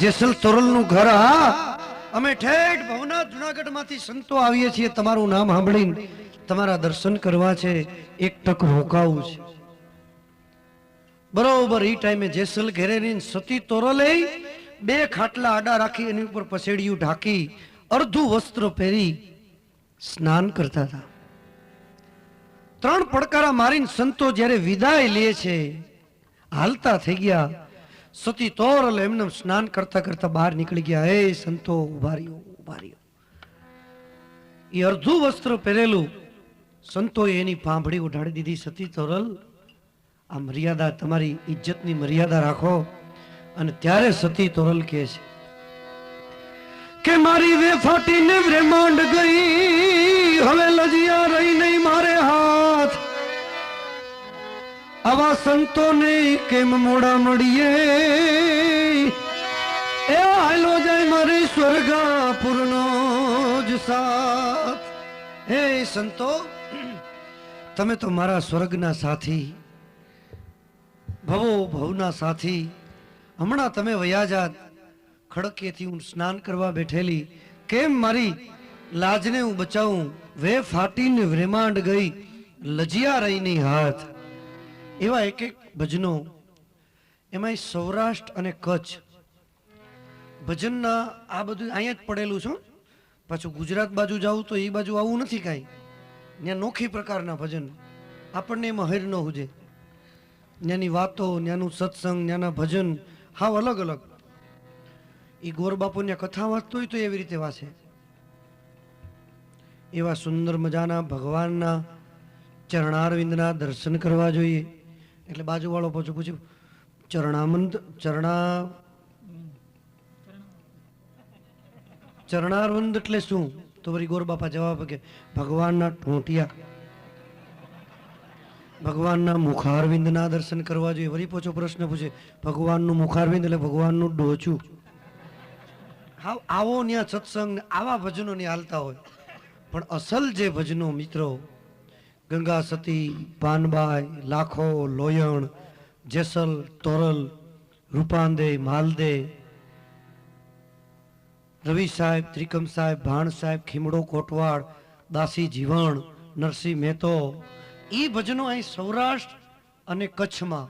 જેસલ તોરલ નું ઘર. હા, અમે ઠેઠ ભવનાથ જુનાગઢ માંથી સંતો આવીએ છીએ તમારું નામ સાંભળીને તમારા દર્શન કરવા છે, એક ટક રોકાવું છે. બરોબર ઈ ટાઈમે જેસલ ઘેરે રહીને સતી તોરલે બે ખાટલા આડા રાખી એની ઉપર પસેડિયું ઢાકી અર્ધું વસ્ત્ર પહેરી સ્નાન કરતા હતા. ત્રણ પડકારા મારીને સંતો જ્યારે વિદાય લે છે, હાલતા થઈ ગયા. સતી તોરલ એમને સ્નાન કરતા કરતા બહાર નીકળી ગયા. હે સંતો ઉભા રહ્યો, ઉભા રહ્યો. એ અર્ધું વસ્ત્ર પહેરેલું સંતોએ એની પાંભડી ઉઢાડી દીધી. સતી તોરલ, આ મર્યાદા, તમારી ઇજ્જતની મર્યાદા રાખો. અને ત્યારે સતી તોરલ કહે છે કે મારી વે ફાટીને બ્રહ્માંડ ગઈ, હવે લજિયા રહી નહીં મારે હાથ. આવા સંતોને કેમ મોડા મળીએ, એ હાલો જાય મારે સ્વર્ગાપુરનો જ સાથ. હે સંતો, તમે તો મારા સ્વર્ગના સાથી, ભવો ભવના સાથી. હમણાં તમે વયા જાત. ખડકેથી હું સ્નાન કરવા બેઠેલી, કેમ મારી લાજને હું બચાવું. વે ફાટીને બ્રહ્માંડ ગઈ, લજિયા રહી નહીં હાથ. એવા એક એક ભજનો, એમાં સૌરાષ્ટ્ર અને કચ્છ ભજનના આ બધું અહીંયા જ પડેલું છું. પાછું ગુજરાત બાજુ જાવું તો એ બાજુ આવું નથી કાંઈ. ત્યાં નોખી પ્રકારના ભજન, આપણને એમાં હર ન હુજે. ત્યાંની વાતો, ત્યાંનું સત્સંગ, ત્યાંના ભજન હાવ અલગ અલગ. એ ગોર બાપુ ત્યાં કથા વાંચતો હોય તો એવી રીતે વાંચે. એવા સુંદર મજાના ભગવાનના ચરણારવિંદના દર્શન કરવા જોઈએ. એટલે બાજુવાળો પાછું પૂછ્યું, ચરણારવિંદ એટલે શું? તો વળી ગોર બાપા જવાબ કે ભગવાનના ઠોંટિયા, ભગવાનના મુખારવિંદના દર્શન કરવા જોઈએ. વળી પાછો પ્રશ્ન પૂછે, ભગવાનનું મુખારવિંદ એટલે ભગવાનનું ડોચું. હા, આવો ત્યાં સત્સંગ આવા ભજનો ની હાલતા હોય. પણ અસલ જે ભજનો મિત્રો, ગંગા સતી, પાનબાઈ, લાખો, લોયણ, જેસલ તોરલ, રૂપાંદે, માલદે, રવિ સાહેબ, ત્રિકમ સાહેબ, ભાણ સાહેબ, ખીમડો કોટવાડ, દાસી જીવણ, નરસિંહ મહેતો, એ ભજનો અહીં સૌરાષ્ટ્ર અને કચ્છમાં.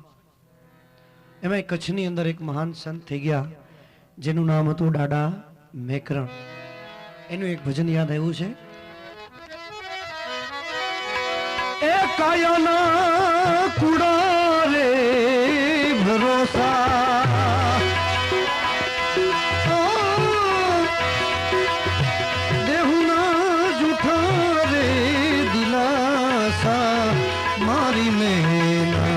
એમાં કચ્છની અંદર એક મહાન સંત થઈ ગયા જેનું નામ હતું દાદા મેકરણ. એનું એક ભજન યાદ આવ્યું છે. એ કાયાના કુડા રે ભરોસા, દેહુના જૂઠા રે દિલાસા, મારી મહેના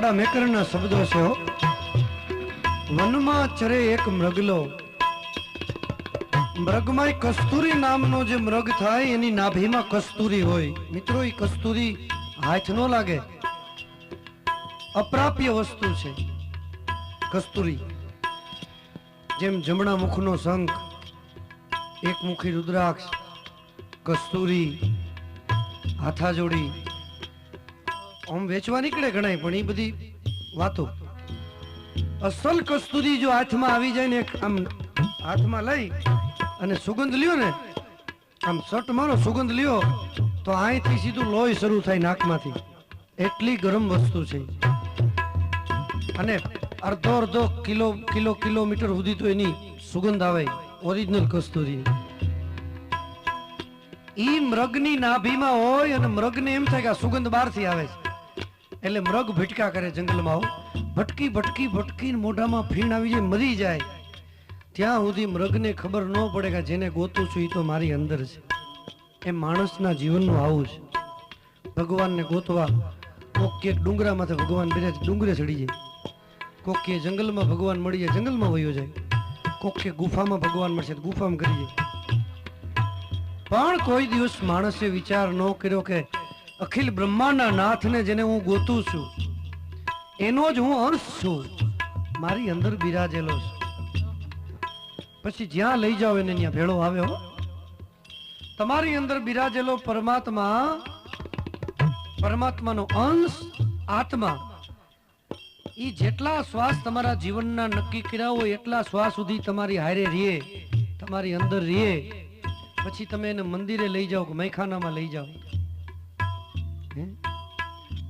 આડા મેકરના શબ્દો છે હો. વનમાં ચરે એક મૃગલો, મૃગમાં કસ્તુરી નામનો જે મૃગ થાય એની નાભીમાં કસ્તુરી હોય. મિત્રો એ કસ્તુરી હાથ ન લાગે, અપ્રાપ્ય વસ્તુ છે કસ્તુરી. જેમ જમણા મુખનો શંખ, એક મુખી રુદ્રાક્ષ, કસ્તુરી, હાથાજોડી, આમ વેચવા નીકળે ગણાય, પણ એ બધી વાતો. અસલ કસ્તુરી જો હાથમાં આવી જાય ને, આમ હાથમાં લઈ અને સુગંધ લ્યો ને, આમ સટ મારો સુગંધ લ્યો તો અહીંથી સીધું લોહી શરૂ થાય નાકમાંથી, એટલી ગરમ વસ્તુ છે. અને અડધો કિલોમીટર સુધી તો એની સુગંધ આવે, ઓરિજિનલ કસ્તુરી. ઈ મૃગની નાભીમાં હોય અને મૃગને એમ થાય કે આ સુગંધ બહારથી આવે છે, એટલે મૃગ ભટકા કરે જંગલમાં. ભટકી ભટકી ભટકી મોઢામાં ફીણ આવી જાય, મરી જાય. ત્યાં સુધી મૃગને ખબર ન પડે કે જેને ગોતું છું એ તો મારી અંદર છે. એ માણસના જીવનનું આવું છે. ભગવાનને ગોતવા કોક કે ડુંગરા માથે ભગવાન બિરાજ, ડુંગરે ચડી જાય. કોક કે જંગલમાં ભગવાન મળી જાય, જંગલમાં વયો જાય. કોક કે ગુફામાં ભગવાન મળશે, ગુફામાં કરી જાય. પણ કોઈ દિવસ માણસે વિચાર ન કર્યો કે અખિલ બ્રહ્માંડના નાથને જેને હું ગોતું છું એનો જ હું અંશ છું, મારી અંદર બિરાજેલો છે. પછી જ્યાં લઈ જાઓ એને ત્યાં ભેળો આવ્યો. તમારી અંદર બિરાજેલો પરમાત્માનો અંશ આત્મા, ઈ જેટલા શ્વાસ તમારા જીવનના નક્કી કર્યા હોય એટલા શ્વાસ સુધી તમારી હારે રહે, તમારી અંદર રહે. પછી તમે એને મંદિરે લઈ જાઓ કે મૈખાનામાં લઈ જાઓ,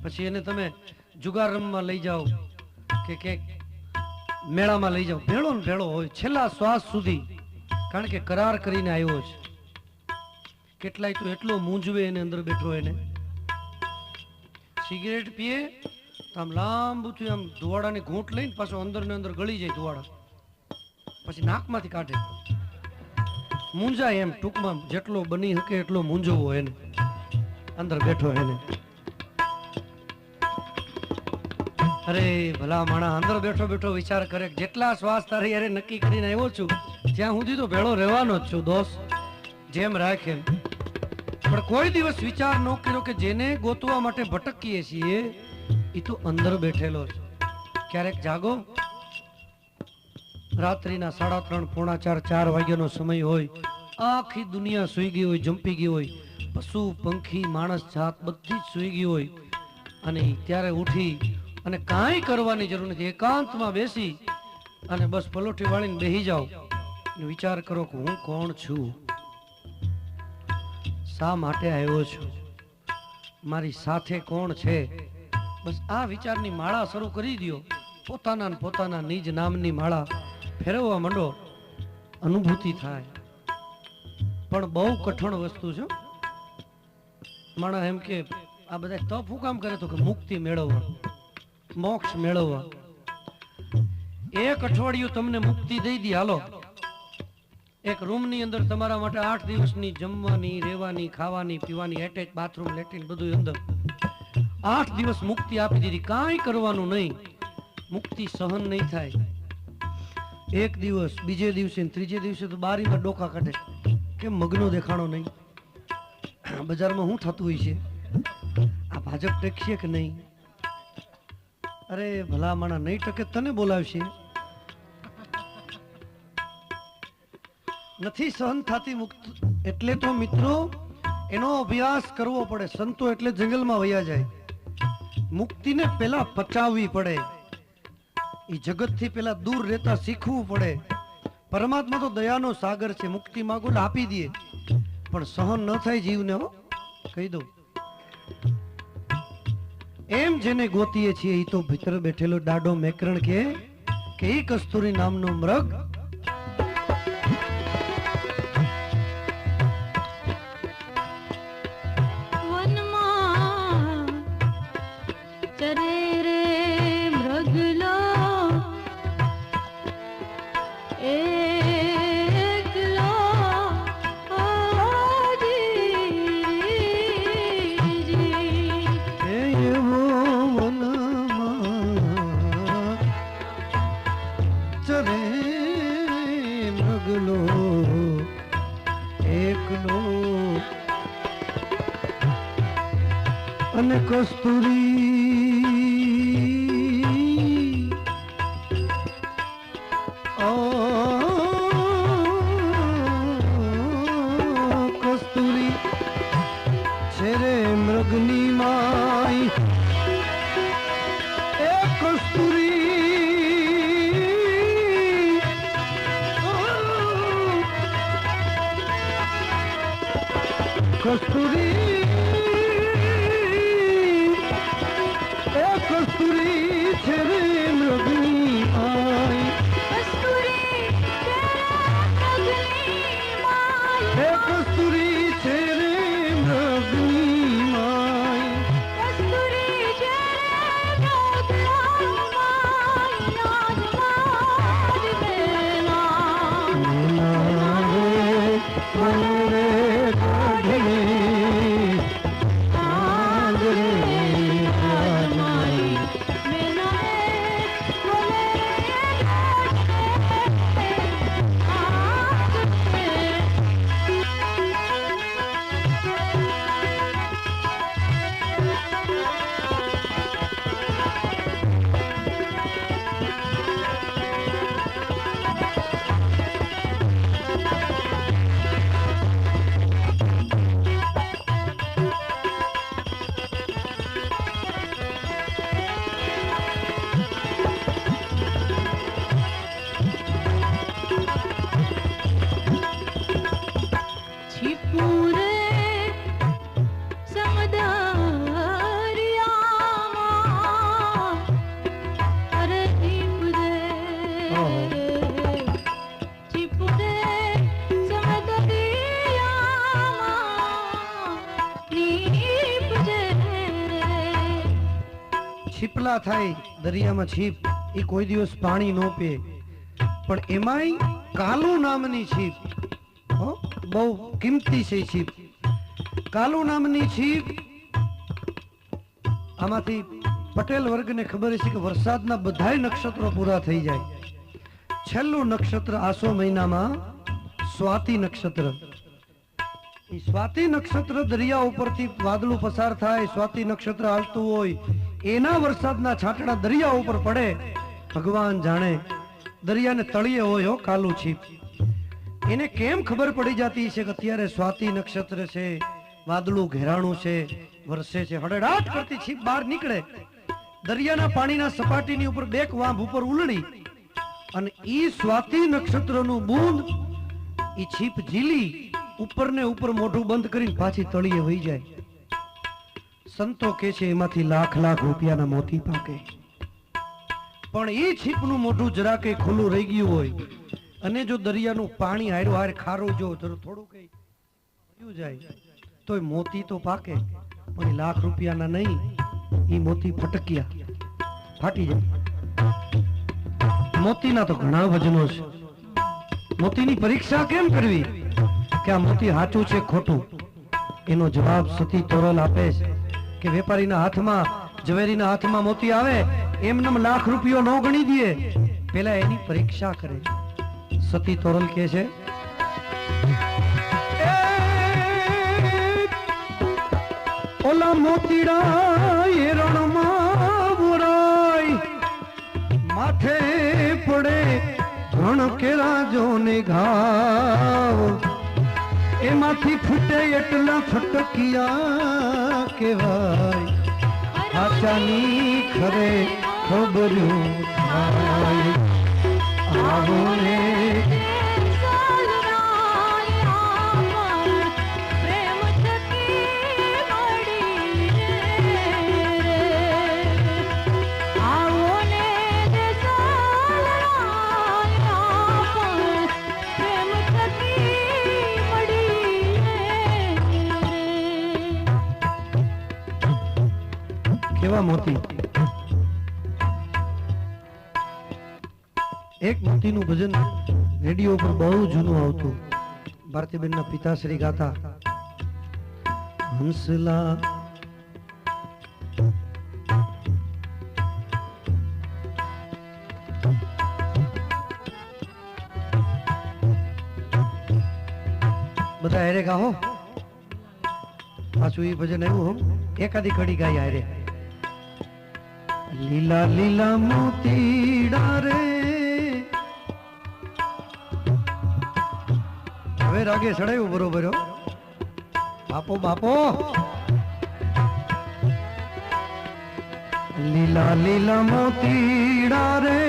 પછી એને તમે જુગાર રમવા લઈ જાઓ કે ક્યાંક મેળામાં લઈ જાઓ, ભેળો ને ભેળો હોય છેલ્લા શ્વાસ સુધી. કારણ કે કરાર કરીને આવ્યો છે. કેટલાય તો એટલો મૂંઝવે એને અંદર બેઠો, એને સિગરેટ પીએ તો આમ લાંબુ થયું, આમ ધુવાડાની ઘૂંટ લઈને પાછો અંદર ને અંદર ગળી જાય ધુવાડા, પછી નાકમાંથી કાઢે. મૂંઝાય એમ, ટૂંકમાં જેટલો બની શકે એટલો મૂંઝવો એને, અંદર બેઠો એને. અરે ભલા માણા અંદર બેઠો બેઠો વિચાર કરે જેટલા શ્વાસ તારી યારે નક્કી કરીને આવ્યો છું ત્યાં સુધી તો ભેળો રહેવાનો જ છું દોસ્ત, જેમ રાખે. પણ કોઈ દિવસ વિચાર ન કર્યો કે જેને ગોતવા માટે ભટકીએ છીએ એ તો અંદર બેઠેલો છે. ક્યારેક જાગો, રાત્રિના 3:30 પોણા 4 વાગ્યાનો સમય હોય, આખી દુનિયા સૂઈ ગઈ હોય, જંપી ગઈ હોય, પશુ પંખી માણસ જાત બધી જ સૂઈ ગઈ હોય, અને ત્યારે ઉઠી અને કાંઈ કરવાની જરૂર નથી, એકાંતમાં બેસી અને બસ પલોઠી વાળીને બેસી જાઓ, વિચાર કરો કે હું કોણ છું, શા માટે આવ્યો છું, મારી સાથે કોણ છે. બસ આ વિચારની માળા શરૂ કરી દો, પોતાના નિજ નામની માળા ફેરવવા માંડો, અનુભૂતિ થાય. પણ બહુ કઠણ વસ્તુ છે. માણસ એમ કે આ બધા તપ શું કામ કરે, તો કે મુક્તિ મેળવવા, મોક્ષ મેળવવા. એક અઠવાડિયું તમને મુક્તિ દઈ દી, હાલો એક રૂમની અંદર તમારા માટે 8 દિવસની જમવાની, રહેવાની, ખાવાની, પીવાની, એટેચ બાથરૂમ, લેટ્રિન બધું અંદર, 8 દિવસ મુક્તિ આપી દીધી, કાંઈ કરવાનું નહીં. મુક્તિ સહન નહીં થાય. એક દિવસ, બીજે દિવસે, ત્રીજે દિવસે તો બારીમાં ડોકા કાઢે કે મગનો દેખાણો નહીં. બજારમાં શું થતું હોય છે, આ ભાજપ ટેકશે કે નહીં? અરે ભલા માણા નહીં ટકે તને બોલાવશે. નથી સહન થતી મુક્ત, એટલે તો મિત્રો એનો અભ્યાસ કરવો પડે. સંતો એટલે જંગલમાં વયા જાય. મુક્તિને પેલા પચાવવી પડે, એ જગતથી પેલા દૂર રહેતા શીખવું પડે. પરમાત્મા તો દયાનો સાગર છે, મુક્તિ માંગો એટલે આપી દે, પણ સહન ન થાય જીવને, હો કહી દઉં. એમ જેને ગોતીએ છીએ એ તો ભીતર બેઠેલો ડાડો મેકરણ કે એ કસ્તુરી નામનો મૃગ એકલો અને કસ્તુરી કસ્તુરી છે રે મૃગની માઈ એ કસ્તુરી કસ્તુરી એ કસ્તુરી છે રે મૃગની માઈ હે કસ્તુરી છે રે મૃગની માઈ છીપલા થાય દરિયામાં છીપ એ કોઈ દિવસ પાણી નો પીએ પણ એમાંય કાલુ નામની છીપ બહુ કિંમતી છે છીપ કાલુ નામની છીપ આમાંથી પટેલ વર્ગને ખબર છે કે વરસાદના બધાય નક્ષત્રો પૂરા થઈ જાય છેલ્લું નક્ષત્ર આસો મહિનામાં સ્વાતિ નક્ષત્ર એ સ્વાતિ નક્ષત્ર દરિયા ઉપરથી વાદળું પસાર થાય સ્વાતિ નક્ષત્ર હાલતું હોય એના વરસાદના છાંટણા દરિયા ઉપર પડે ભગવાન જાણે દરિયાને તળિયે હોય હો કાલુ છીપ એને કેમ ખબર પડી જતી છે કે અત્યારે સ્વાતિ નક્ષત્ર છે વાદળું ઘેરાણું છે વરસે છે હડેડાટ કરતી છીપ બહાર નીકળે દરિયાના પાણીના સપાટીની ઉપર બેક વાંભ ઉપર ઉલડી અને ઈ સ્વાતિ નક્ષત્રનું બૂંદ ઈ છીપ ઝીલી ઉપર ને ઉપર મોઢું બંધ કરીને પાછી તળિયે વહી જાય સંતો કે છે એમાંથી લાખ લાખ રૂપિયાના મોતી પાકે પણ એ છીપનું મોઢું જરા કઈ ખુલ્લું રહી ગયું હોય અને જો દરિયાનું પાણી હારો હારે ખારું જો થોડું કઈ વયું જાય તો મોતી તો પાકે પણ એ લાખ રૂપિયાના નહીં એ મોતી ફટક્યા ફાટી જાય મોતીના તો ઘણા વજનો છે મોતીની પરીક્ષા કેમ કરવી કે આ મોતી સાચું છે ખોટું એનો જવાબ સતી તોરલ આપે છે કે વેપારીના હાથમાં ઝવેરીના હાથમાં મોતી આવે એમનેમ લાખ રૂપિયો નો ગણી દે પેલા એની પરીક્ષા કરે સતી તોરલ કહે છે ઓલા મોતીડા એ રણમાં બોરાય માથે પડે ઘણ કેરા જોને ઘાવ એમાંથી ફૂટે એટલા ફટકિયા કેવાય હાચાની ખરે ખબર્યું થાય આવો ને કેવા મોતી એક મોતીનું ભજન રેડિયો પર બહુ જૂનું આવતું ભારતીબેનના પિતાશ્રી ગાતા હંસલા બધા हारे गाओ पाछू ये भजन आयो हम एकादी कड़ी गाई हारे लीला लीला मोतीड़ा रे હવે રાગે સડાયું બરોબર હો બાપો બાપો લીલા લીલા મોતીડા રે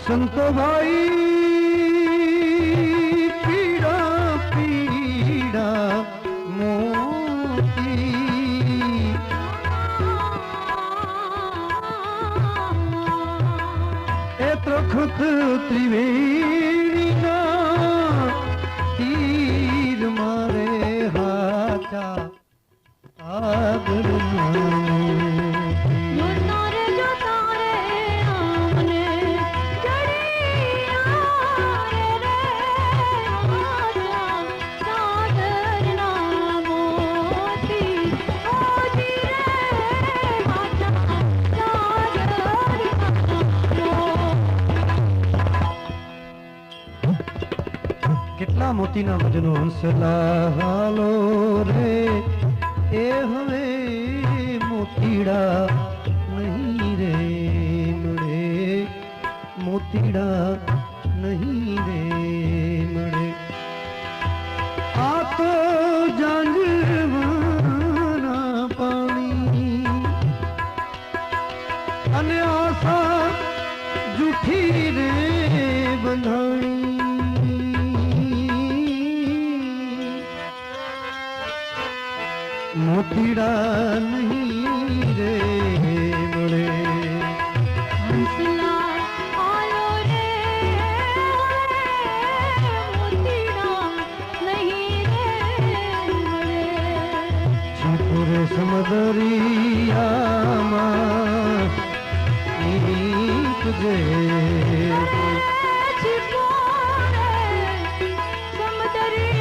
સંતો ભાઈ પીડા પીડા મોતી એ પ્રખત ત્રિવેણીના તીર મારે હાચા આગળ કેટલા મોતીના ભજનો હંસલા હાલો રે એ હવે મોતીડા નહીં રે મળે મોતીડા નહીં રે મળે આ તો જાંજવાના પાણી અને આશા જૂઠી રે બંધાણી मोतीड़ा नहीं रे बड़े हंसला आलो रे मोतीड़ा नहीं रे बड़े छिपुरे समदरिया तुझे समदरिया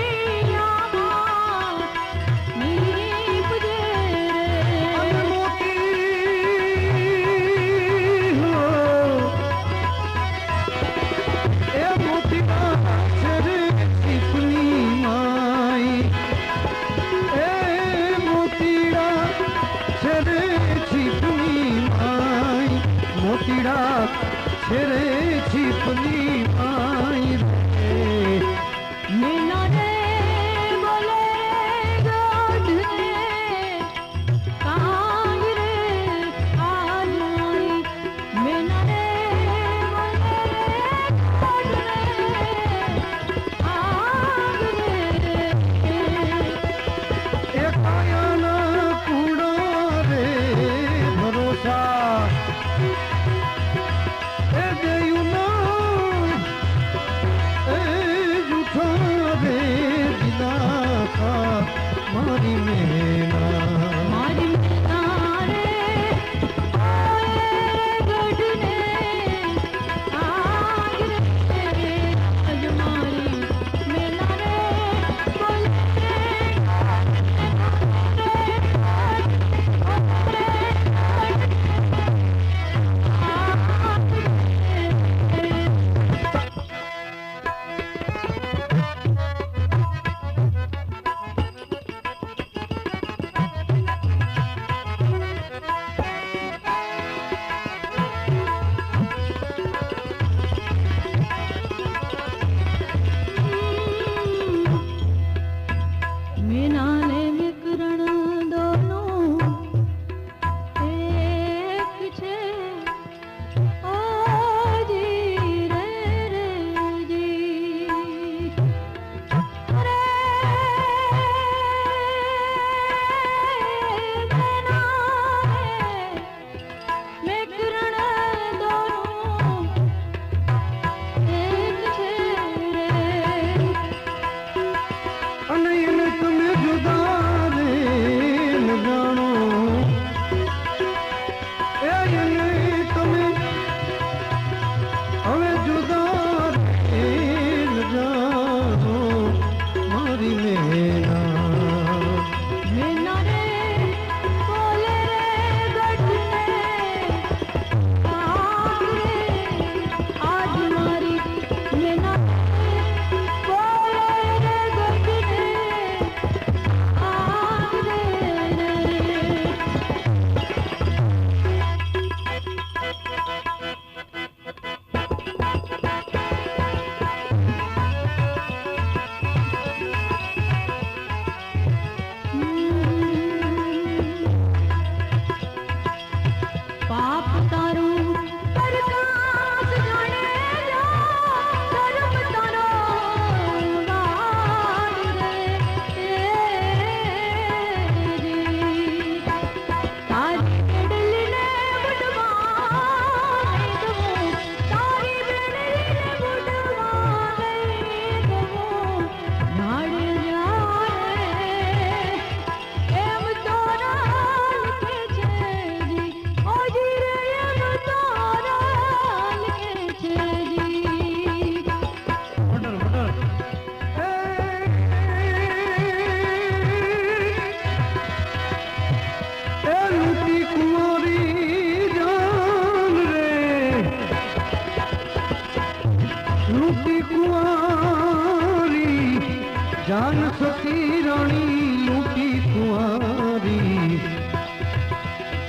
जान सती रानी लूटी कुंवारी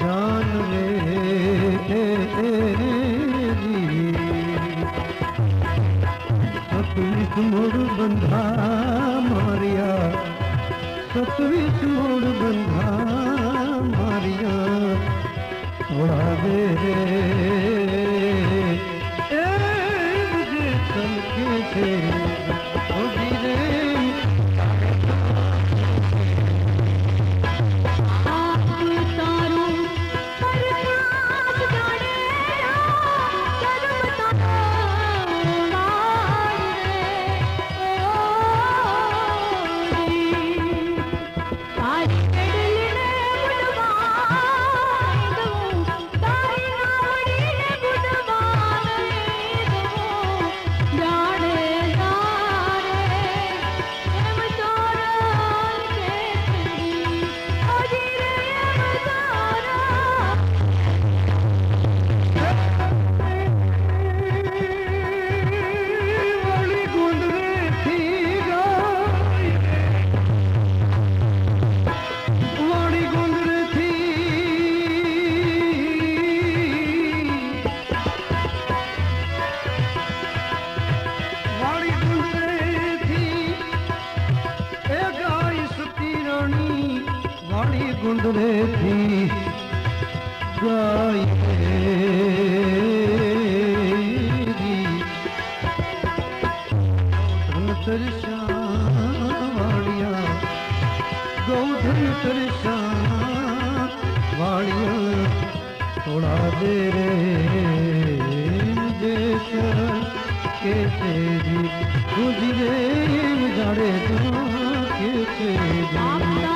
जान रे जी सतवीस मोड़ बंधा मारिया सतवीस मोड़ बंधा मारिया थोड़ा दे रे मुझे चल के थे ओ जी रे गुंदरे थी गाय तरसा वालिया गौधन तरसा वालिया थोड़ा देर जैसा कैसे जी गुजरे जाड़े तो कैसे जी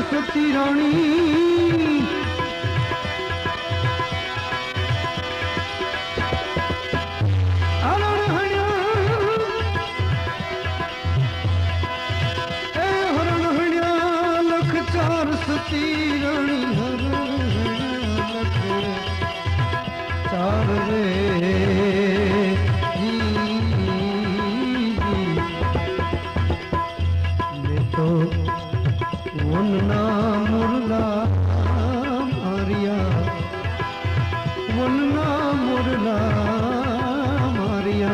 सती रानी हरण हणिया लख चार सती रानी लख चार रे तो वनना मुरला मारिया वनना मुरला मारिया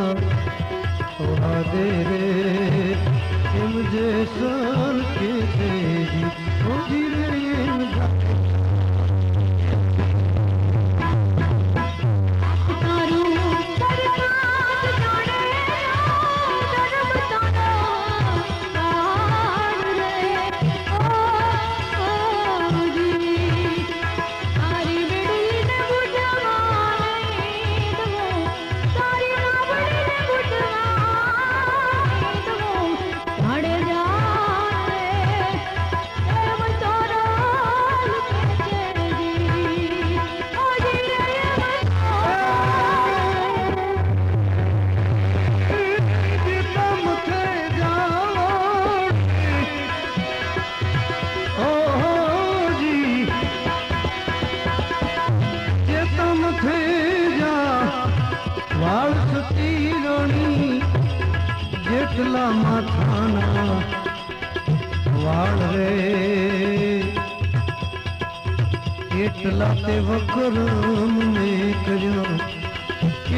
थोड़ा देर मुझे साल के तेरी ओ धीरे જેટલા માથાના વાળ રે એટલા તે વકરમ ને કર્યો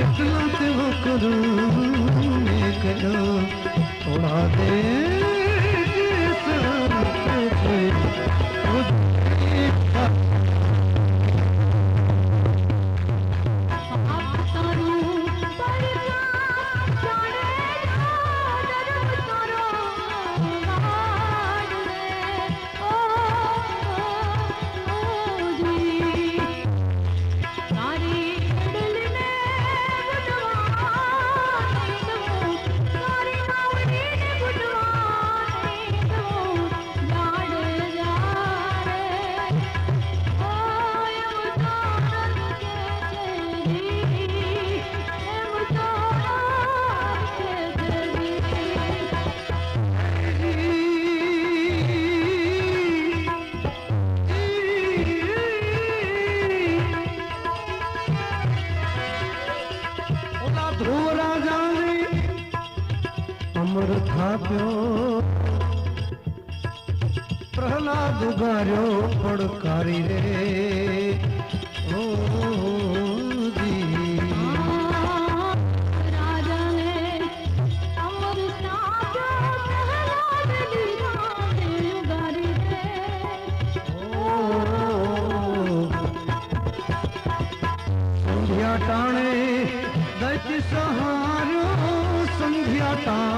એટલા તે વકરમ ને કર્યો થોડા દે Oh આપ્યો પ્રહલાદ ગાર્યો પડકારી રે ઓ જી રાજાને અમર સાપ્યો પ્રહલાદ દીધા ગારી રે સંધ્યા ટાણે દૈત્ય સહાર્યો સંધ્યા ટાણે